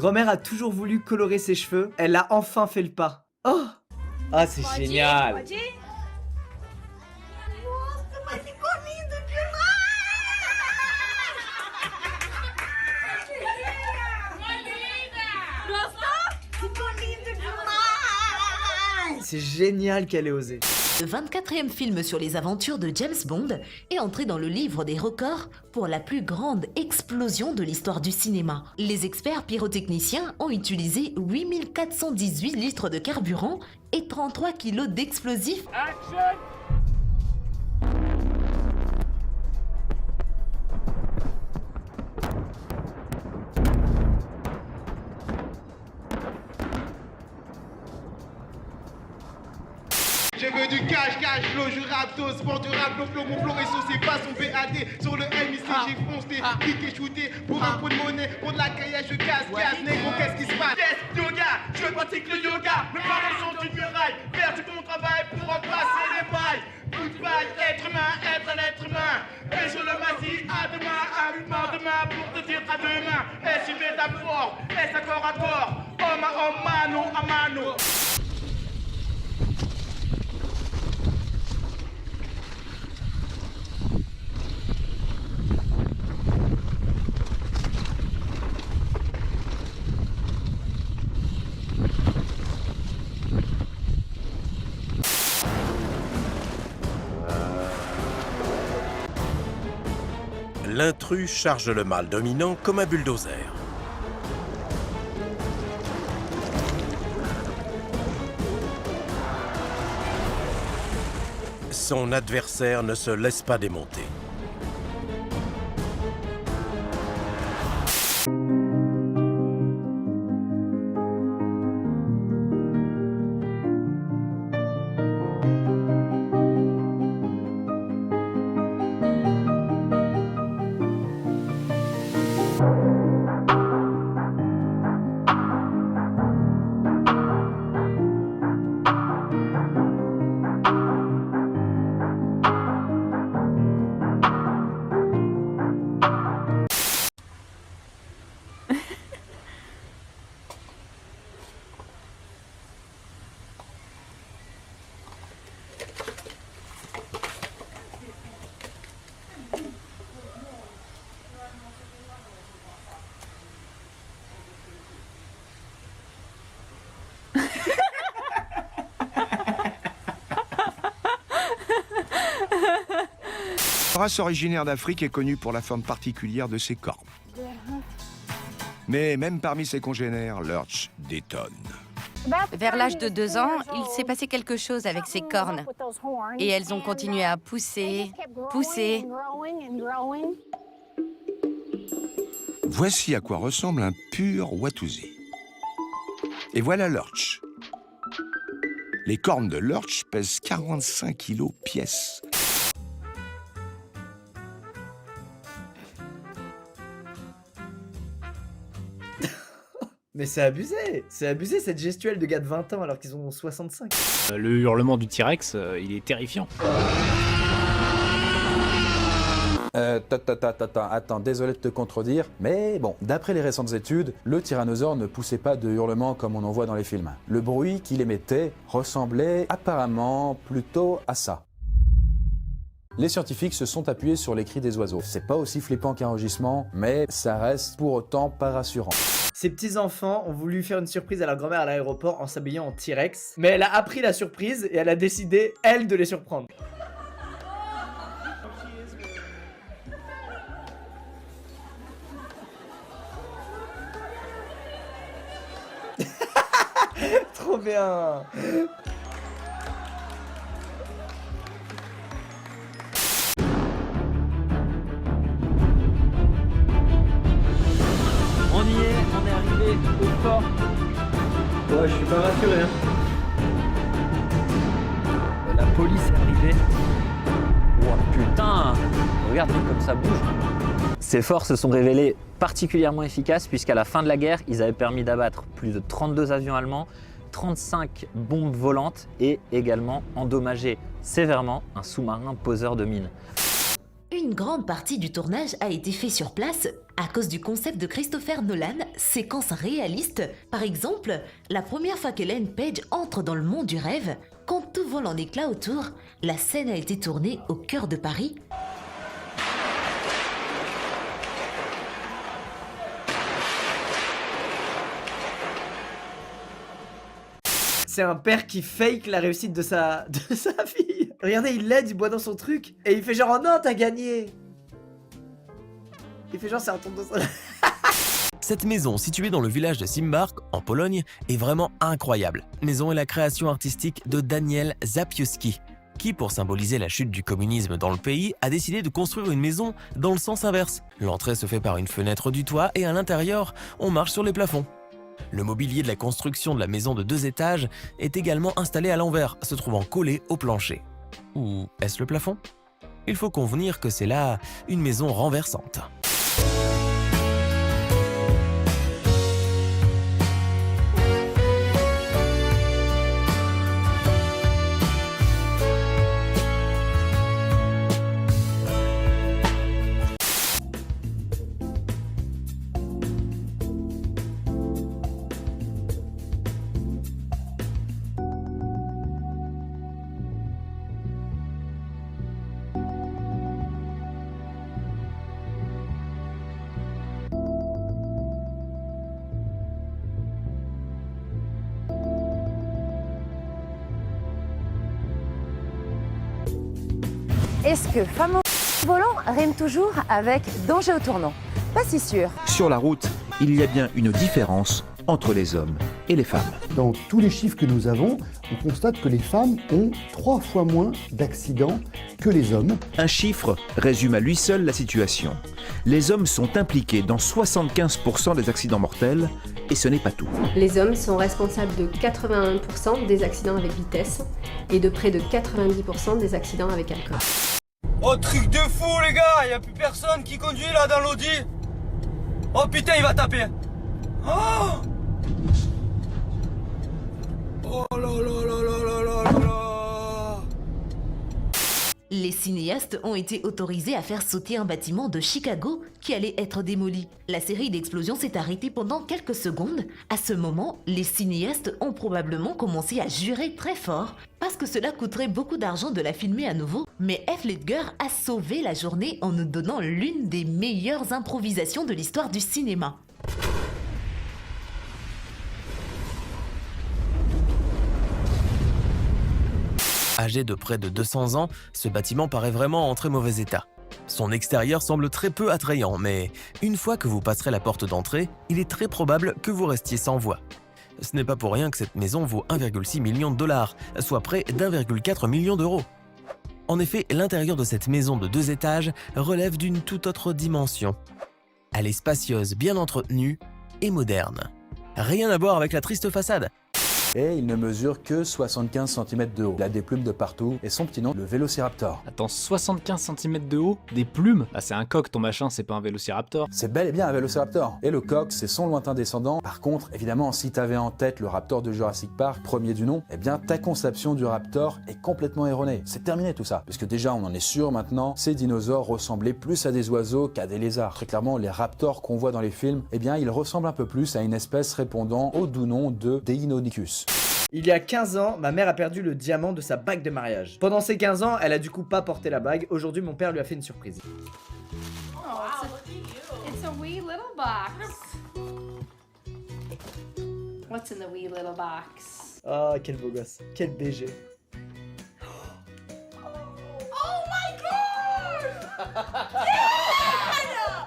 Grand-mère a toujours voulu colorer ses cheveux, elle a enfin fait le pas. Oh! Ah, c'est génial! Pode ir? Nossa, mas ficou lindo demais! Gostou? Ficou lindo demais! C'est génial qu'elle ait osé. Le 24e film sur les aventures de James Bond est entré dans le livre des records pour la plus grande explosion de l'histoire du cinéma. Les experts pyrotechniciens ont utilisé 8418 litres de carburant et 33 kilos d'explosifs. Je veux du cash, flow, je rappe tous, sport du rap, flow, mon flow est saucé, pas son BAD. Sur le MIC, j'ai foncé, cliqué, shooté, pour un peu de monnaie, pour de la caille, je casse, négro, qu'est-ce qui se passe? Yes, yoga, je pratique le yoga, mes parents sont du muraille, faire du bon travail pour repasser les bails. Goodbye, être humain, être un être humain. Et je le massif, à demain, pour te dire à demain. Est-ce une métaphore, est-ce un corps à corps? Oh mano, a mano. L'intrus charge le mâle dominant comme un bulldozer. Son adversaire ne se laisse pas démonter. La race originaire d'Afrique est connue pour la forme particulière de ses cornes. Mais même parmi ses congénères, Lurch détonne. Vers l'âge de 2 ans, il s'est passé quelque chose avec ses cornes. Et elles ont continué à pousser, pousser. Voici à quoi ressemble un pur Watusi. Et voilà Lurch. Les cornes de Lurch pèsent 45 kilos pièce. Mais c'est abusé cette gestuelle de gars de 20 ans alors qu'ils ont 65. Le hurlement du T-Rex, il est terrifiant. Attends, désolé de te contredire, mais bon, d'après les récentes études, le tyrannosaure ne poussait pas de hurlements comme on en voit dans les films. Le bruit qu'il émettait ressemblait apparemment plutôt à ça. Les scientifiques se sont appuyés sur les cris des oiseaux. C'est pas aussi flippant qu'un rugissement, mais ça reste pour autant pas rassurant. Ces petits-enfants ont voulu faire une surprise à leur grand-mère à l'aéroport en s'habillant en T-Rex, mais elle a appris la surprise et elle a décidé, elle, de les surprendre. Trop bien. On est arrivé au fort. Ouais, je suis pas rassuré. La police est arrivée. Oh putain, regarde comme ça bouge. Ces forts se sont révélés particulièrement efficaces puisqu'à la fin de la guerre, ils avaient permis d'abattre plus de 32 avions allemands, 35 bombes volantes et également endommager sévèrement un sous-marin poseur de mines. Une grande partie du tournage a été fait sur place à cause du concept de Christopher Nolan, séquences réalistes. Par exemple, la première fois qu'Ellen Page entre dans le monde du rêve, quand tout vole en éclats autour, la scène a été tournée au cœur de Paris. C'est un père qui fake la réussite de sa fille. Regardez, il l'aide, il boit dans son truc. Et il fait genre, oh non, t'as gagné. Il fait genre, c'est un tour de ça. Cette maison, située dans le village de Simbark, en Pologne, est vraiment incroyable. Maison est la création artistique de Daniel Zapiewski, qui, pour symboliser la chute du communisme dans le pays, a décidé de construire une maison dans le sens inverse. L'entrée se fait par une fenêtre du toit et à l'intérieur, on marche sur les plafonds. Le mobilier de la construction de la maison de 2 étages est également installé à l'envers, se trouvant collé au plancher. Ou est-ce le plafond? Il faut convenir que c'est là une maison renversante. Est-ce que femme au volant rime toujours avec danger au tournant? Pas si sûr. Sur la route, il y a bien une différence entre les hommes et les femmes. Dans tous les chiffres que nous avons, on constate que les femmes ont 3 fois moins d'accidents que les hommes. Un chiffre résume à lui seul la situation. Les hommes sont impliqués dans 75% des accidents mortels, et ce n'est pas tout. Les hommes sont responsables de 81% des accidents avec vitesse et de près de 90% des accidents avec alcool. Oh, truc de fou les gars, y a plus personne qui conduit là dans l'Audi. Oh putain, il va taper. Oh, oh là là là là là là là. Les cinéastes ont été autorisés à faire sauter un bâtiment de Chicago qui allait être démoli. La série d'explosions s'est arrêtée pendant quelques secondes. À ce moment, les cinéastes ont probablement commencé à jurer très fort parce que cela coûterait beaucoup d'argent de la filmer à nouveau. Mais Heath Ledger a sauvé la journée en nous donnant l'une des meilleures improvisations de l'histoire du cinéma. Âgé de près de 200 ans, ce bâtiment paraît vraiment en très mauvais état. Son extérieur semble très peu attrayant, mais une fois que vous passerez la porte d'entrée, il est très probable que vous restiez sans voix. Ce n'est pas pour rien que cette maison vaut 1,6 million de dollars, soit près d'1,4 million d'euros. En effet, l'intérieur de cette maison de 2 étages relève d'une toute autre dimension. Elle est spacieuse, bien entretenue et moderne. Rien à voir avec la triste façade. Et il ne mesure que 75 cm de haut. Il a des plumes de partout et son petit nom, le Vélociraptor. Attends, 75 cm de haut? Des plumes? Ah, c'est un coq ton machin, c'est pas un Vélociraptor. C'est bel et bien un Vélociraptor. Et le coq, c'est son lointain descendant. Par contre, évidemment, si t'avais en tête le raptor de Jurassic Park, premier du nom, eh bien ta conception du raptor est complètement erronée. C'est terminé tout ça. Puisque déjà, on en est sûr maintenant, ces dinosaures ressemblaient plus à des oiseaux qu'à des lézards. Très clairement, les raptors qu'on voit dans les films, eh bien, ils ressemblent un peu plus à une espèce répondant au doux nom de Deinonychus. Il y a 15 ans, ma mère a perdu le diamant de sa bague de mariage. Pendant ces 15 ans, elle a du coup pas porté la bague. Aujourd'hui, mon père lui a fait une surprise. Oh, it's a wee little box. What's in the wee little box? Oh, quel beau gosse. Quel BG. Oh my god! Yeah!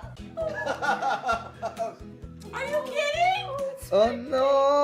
Are you kidding? Oh non!